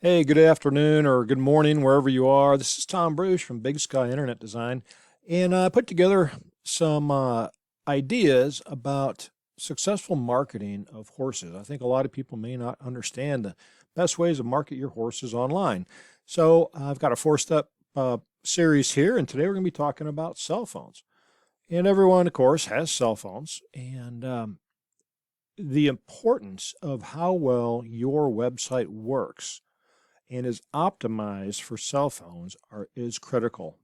Hey, good afternoon or good morning, wherever you are. This is Tom Bruce from Big Sky Internet Design, and I put together some ideas about successful marketing of horses. I think a lot of people may not understand the best ways to market your horses online. So I've got a four-step series here, and today we're going to be talking about cell phones. And everyone, of course, has cell phones, and the importance of how well your website works and is optimized for cell phones is critical.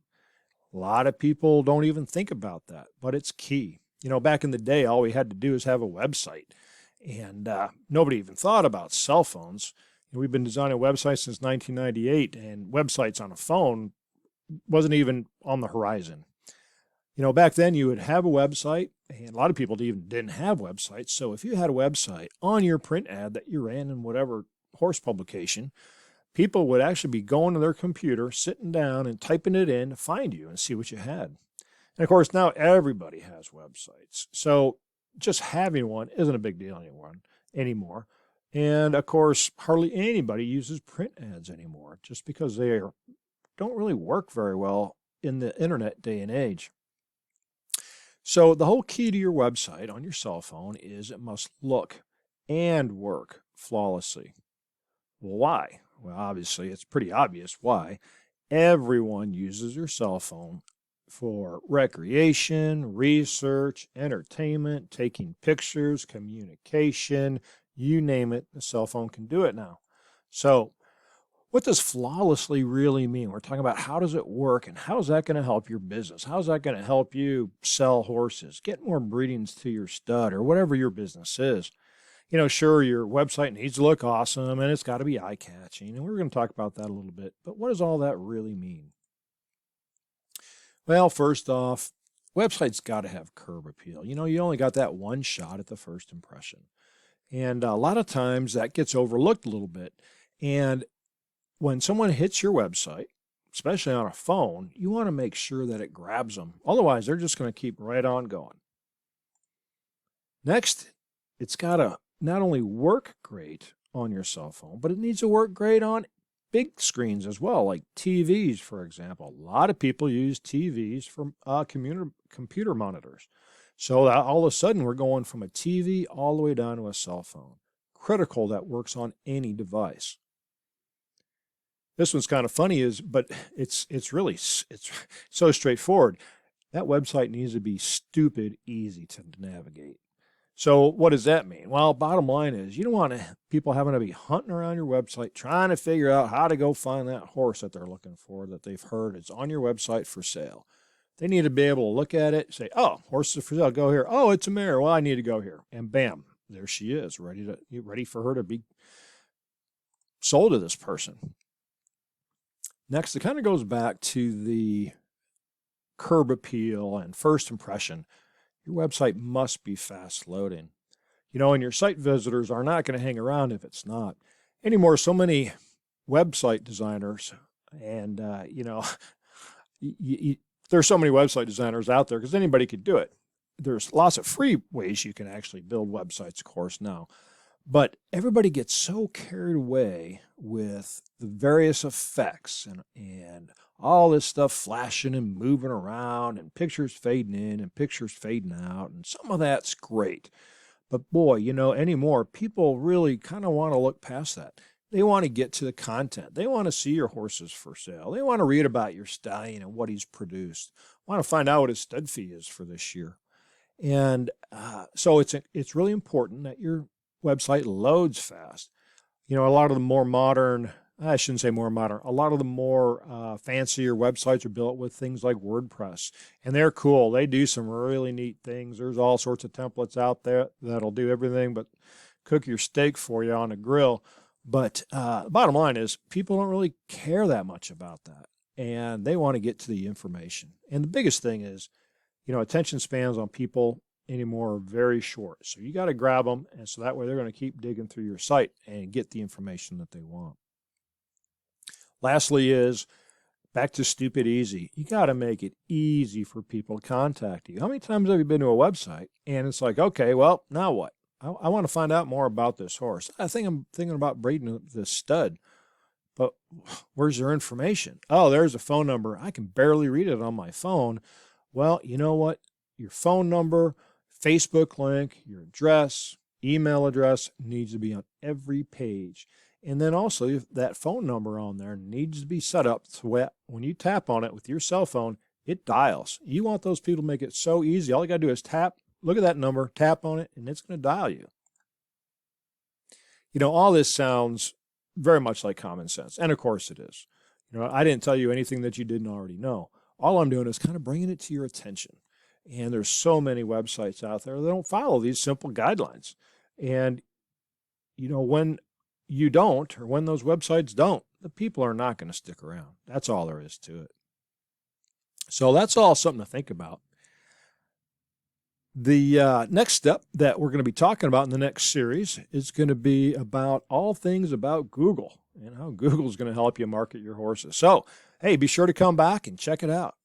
A lot of people don't even think about that, but it's key. You know, back in the day, all we had to do is have a website, and nobody even thought about cell phones. We've been designing websites since 1998, and websites on a phone wasn't even on the horizon. You know, back then you would have a website, and a lot of people even didn't have websites. So if you had a website on your print ad that you ran in whatever horse publication, people would actually be going to their computer, sitting down and typing it in to find you and see what you had. And of course, now everybody has websites. So just having one isn't a big deal anymore. And of course, hardly anybody uses print ads anymore just because don't really work very well in the internet day and age. So the whole key to your website on your cell phone is it must look and work flawlessly. Well, why? Well, obviously, it's pretty obvious why. Everyone uses their cell phone for recreation, research, entertainment, taking pictures, communication, you name it, the cell phone can do it now. So, what does flawlessly really mean? We're talking about how does it work and how is that going to help your business? How is that going to help you sell horses, get more breedings to your stud, or whatever your business is? You know, sure, your website needs to look awesome and it's got to be eye-catching, and we're going to talk about that a little bit. But what does all that really mean? Well, first off, website's got to have curb appeal. You know, you only got that one shot at the first impression. And a lot of times that gets overlooked a little bit. And when someone hits your website, especially on a phone, you want to make sure that it grabs them. Otherwise, they're just going to keep right on going. Next, it's got to not only work great on your cell phone, but it needs to work great on big screens as well, like TVs, for example. A lot of people use TVs for computer monitors. So that all of a sudden, we're going from a TV all the way down to a cell phone. Critical that works on any device. This one's kind of funny, but it's so straightforward. That website needs to be stupid easy to navigate. So what does that mean? Well, bottom line is you don't want people having to be hunting around your website trying to figure out how to go find that horse that they're looking for that they've heard is on your website for sale. They need to be able to look at it, say, oh, horse is for sale, go here. Oh, it's a mare. Well, I need to go here. And bam, there she is, ready for her to be sold to this person. Next, it kind of goes back to the curb appeal and first impression. Your website must be fast loading. You know, and your site visitors are not going to hang around if it's not. Anymore, so many website designers, and, there's so many website designers out there because anybody could do it. There's lots of free ways you can actually build websites, of course, now. But everybody gets so carried away with the various effects and all this stuff flashing and moving around and pictures fading in and pictures fading out. And some of that's great. But boy, you know, anymore, people really kind of want to look past that. They want to get to the content. They want to see your horses for sale. They want to read about your stallion and what he's produced. Want to find out what his stud fee is for this year. And so it's really important that your website loads fast. You know, a lot of the more modern, I shouldn't say more modern, a lot of the more fancier websites are built with things like WordPress, and they're cool. They do some really neat things. There's all sorts of templates out there that'll do everything but cook your steak for you on a grill. But the bottom line is people don't really care that much about that, and they want to get to the information. And the biggest thing is, you know, attention spans on people anymore are very short. So you got to grab them, and so that way they're going to keep digging through your site and get the information that they want. Lastly is back to stupid easy. You got to make it easy for people to contact you. How many times have you been to a website and it's like, okay, well, now what? I want to find out more about this horse. I'm thinking about breeding this stud. But where's their information? Oh, there's a phone number. I can barely read it on my phone. Well, you know what? Your phone number, Facebook link, your address, email address needs to be on every page. And then also that phone number on there needs to be set up so when you tap on it with your cell phone, it dials. You want those people to make it so easy. All you got to do is tap, look at that number, tap on it, and it's going to dial you. You know, all this sounds very much like common sense. And of course it is. You know, I didn't tell you anything that you didn't already know. All I'm doing is kind of bringing it to your attention. And there's so many websites out there that don't follow these simple guidelines. And, you know, when you don't, or when those websites don't, the people are not going to stick around. That's all there is to it. So that's all something to think about. The next step that we're going to be talking about in the next series is going to be about all things about Google and how Google is going to help you market your horses. So, hey, be sure to come back and check it out.